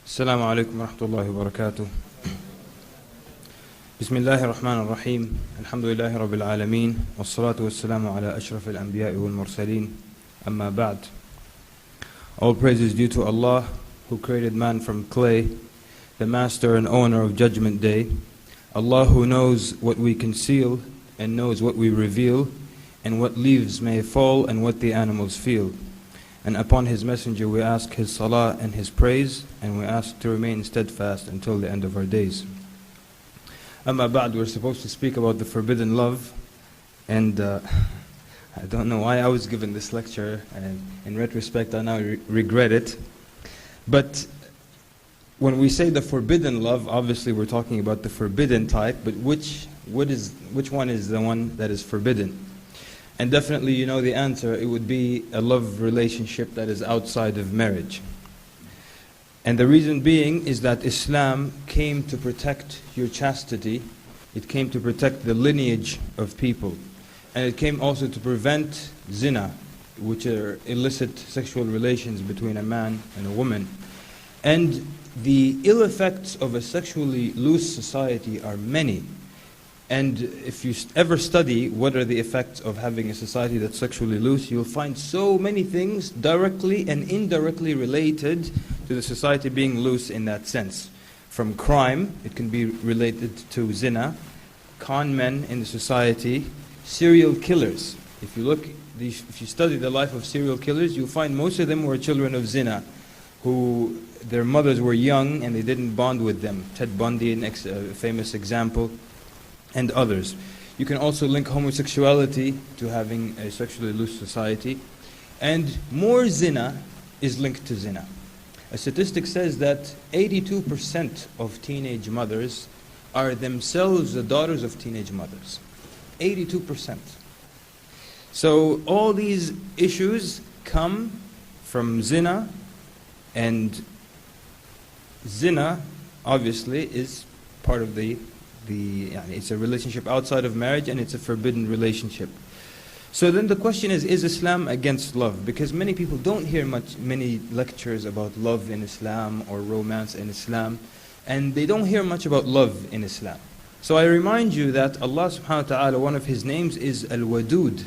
السلام عليكم ورحمة الله وبركاته. بسم الله الرحمن الرحيم. الحمد لله رب العالمين والصلاة والسلام على أشرف الأنبياء والمرسلين. أما بعد. All praise is due to Allah who created man from clay, the master and owner of Judgment Day. Allah who knows what we conceal and knows what we reveal, and what leaves may fall and what the animals feel. And upon His Messenger we ask His salah and His praise, and we ask to remain steadfast until the end of our days. Amma ba'd, we're supposed to speak about the forbidden love, and I don't know why I was given this lecture, and in retrospect I now regret it. But when we say the forbidden love, obviously we're talking about the forbidden type, but which one is the one that is forbidden? And definitely you know the answer. It would be a love relationship that is outside of marriage. And the reason being is that Islam came to protect your chastity. It came to protect the lineage of people. And it came also to prevent zina, which are illicit sexual relations between a man and a woman. And the ill effects of a sexually loose society are many. And if you ever study what are the effects of having a society that's sexually loose, you'll find so many things directly and indirectly related to the society being loose in that sense. From crime, it can be related to zina, con men in the society, serial killers. If you study the life of serial killers, you'll find most of them were children of zina, who their mothers were young and they didn't bond with them. Ted Bundy, a famous example, and others. You can also link homosexuality to having a sexually loose society. And more zina is linked to zina. A statistic says that 82% of teenage mothers are themselves the daughters of teenage mothers. 82%. So all these issues come from zina, and zina obviously is part of it's a relationship outside of marriage, and it's a forbidden relationship. So then the question is Islam against love? Because many people don't hear many lectures about love in Islam or romance in Islam, and they don't hear much about love in Islam. So I remind you that Allah subhanahu wa ta'ala, one of His names is Al-Wadud,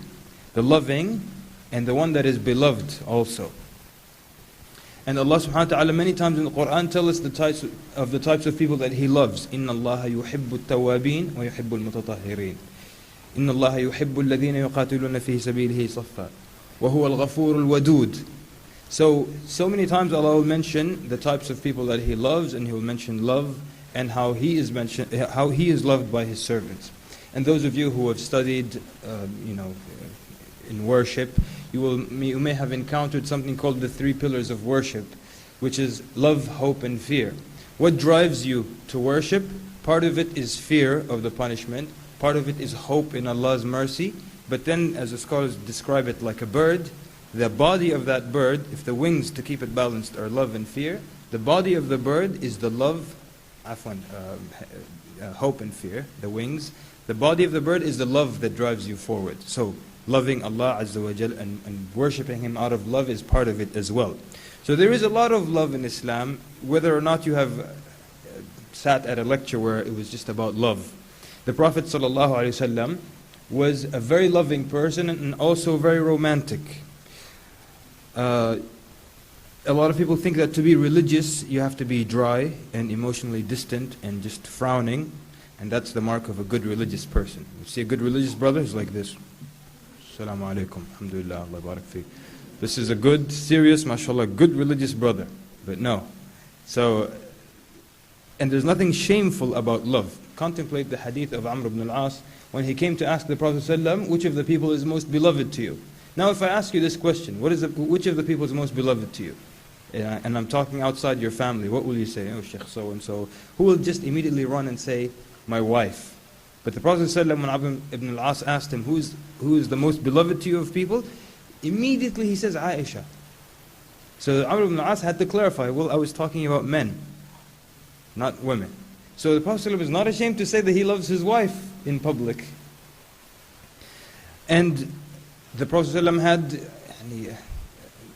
the loving, and the one that is beloved also. And Allah subhanahu wa ta'ala many times in the Quran tells us the types of people that He loves. إِنَّ اللَّهَ يُحِبُّ التَّوَّابِينَ وَيُحِبُّ الْمُتَطَهِّرِينَ إِنَّ اللَّهَ يُحِبُّ الَّذِينَ يُقَاتِلُونَ فِي سَبِيلِهِ صَفًّا وَهُوَ الْغَفُورُ الْوَدُودُ. So many times Allah will mention the types of people that He loves, and He will mention love and how He is loved by His servants. And those of you who have studied in worship, you may have encountered something called the 3 pillars of worship, which is love, hope, and fear. What drives you to worship? Part of it is fear of the punishment, part of it is hope in Allah's mercy, but then, as the scholars describe it, like a bird, the body of that bird, if the wings to keep it balanced are love and fear, the body of the bird is the hope and fear, the wings. The body of the bird is the love that drives you forward. So loving Allah Azza wa Jal and worshipping Him out of love is part of it as well. So there is a lot of love in Islam, whether or not you have sat at a lecture where it was just about love. The Prophet ﷺ was a very loving person and also very romantic. A lot of people think that to be religious you have to be dry and emotionally distant and just frowning, and that's the mark of a good religious person. You see a good religious brother who's like this. Assalamu alaikum, alhamdulillah, Allah barak fi. This is a good, serious, mashallah, good religious brother. But no. And there's nothing shameful about love. Contemplate the hadith of Amr ibn al-As when he came to ask the Prophet ﷺ, which of the people is most beloved to you? Now if I ask you this question, which of the people is most beloved to you? And I'm talking outside your family, what will you say? Oh, Sheikh so-and-so. Who will just immediately run and say, my wife? But the Prophet ﷺ, when Amr ibn al-As asked him, who is the most beloved to you of people? Immediately he says, Aisha. So Amr ibn al-As had to clarify, well, I was talking about men, not women. So the Prophet ﷺ is not ashamed to say that he loves his wife in public. And the Prophet ﷺ had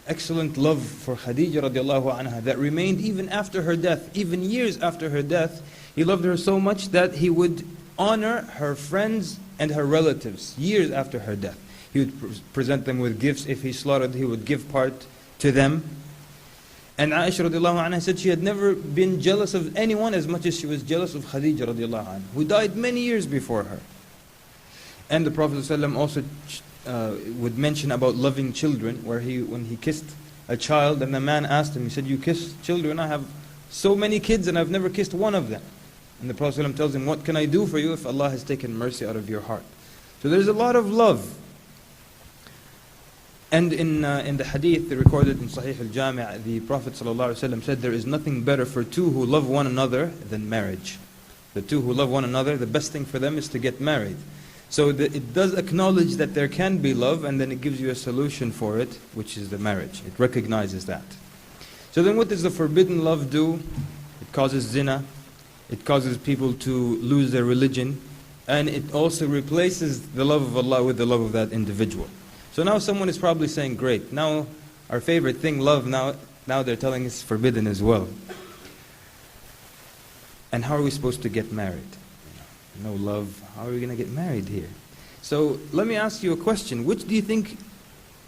excellent love for Khadija radiallahu anha that remained even after her death, even years after her death. He loved her so much that he would honor her friends and her relatives years after her death. He would present them with gifts. If he slaughtered, he would give part to them. And Aisha radiallahu anha said she had never been jealous of anyone as much as she was jealous of Khadija radiallahu anha, who died many years before her. And the Prophet ﷺ also would mention about loving children, where when he kissed a child and the man asked him, he said, "You kiss children? I have so many kids and I've never kissed one of them." And the Prophet ﷺ tells him, "What can I do for you if Allah has taken mercy out of your heart?" So there's a lot of love. And in the hadith recorded in Sahih al-Jami', the Prophet ﷺ said, "There is nothing better for two who love one another than marriage." The two who love one another, the best thing for them is to get married. So it does acknowledge that there can be love, and then it gives you a solution for it, which is the marriage. It recognizes that. So then what does the forbidden love do? It causes zina. It causes people to lose their religion. And it also replaces the love of Allah with the love of that individual. So now someone is probably saying, great, now our favorite thing, love, now they're telling us forbidden as well. And how are we supposed to get married? No love, how are we going to get married here? So let me ask you a question. Which do you think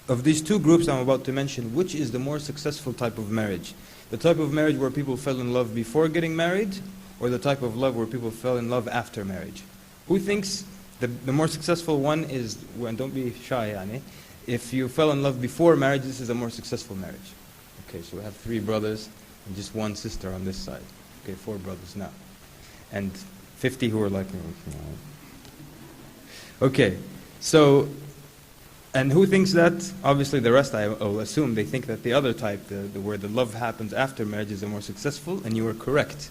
of these two groups I'm about to mention, which is the more successful type of marriage? The type of marriage where people fell in love before getting married, or the type of love where people fell in love after marriage? Who thinks the more successful one is, well, don't be shy, yani. If you fell in love before marriage, this is a more successful marriage. Okay, so we have 3 brothers and just 1 sister on this side. Okay, 4 brothers now. And 50 who are like, okay, so, and who thinks that? Obviously the rest, I will assume, they think that the other type, where the love happens after marriage, is the more successful, and you are correct.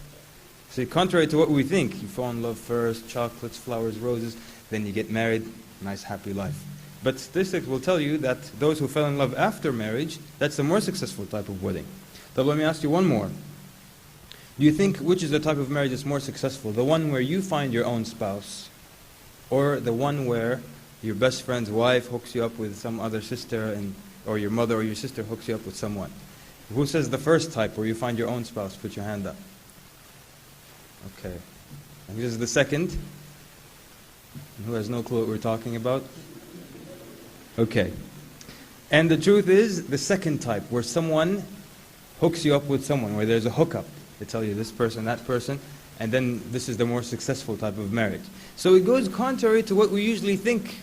So contrary to what we think, you fall in love first, chocolates, flowers, roses, then you get married, nice happy life. But statistics will tell you that those who fell in love after marriage, that's the more successful type of wedding. So let me ask you one more. Do you think which is the type of marriage that's more successful? The one where you find your own spouse, or the one where your best friend's wife hooks you up with some other sister, or your mother or your sister hooks you up with someone? Who says the first type, where you find your own spouse? Put your hand up. Okay. And this is the second. And who has no clue what we're talking about? Okay. And the truth is, the second type, where someone hooks you up with someone, where there's a hookup. They tell you this person, that person, and then this is the more successful type of marriage. So it goes contrary to what we usually think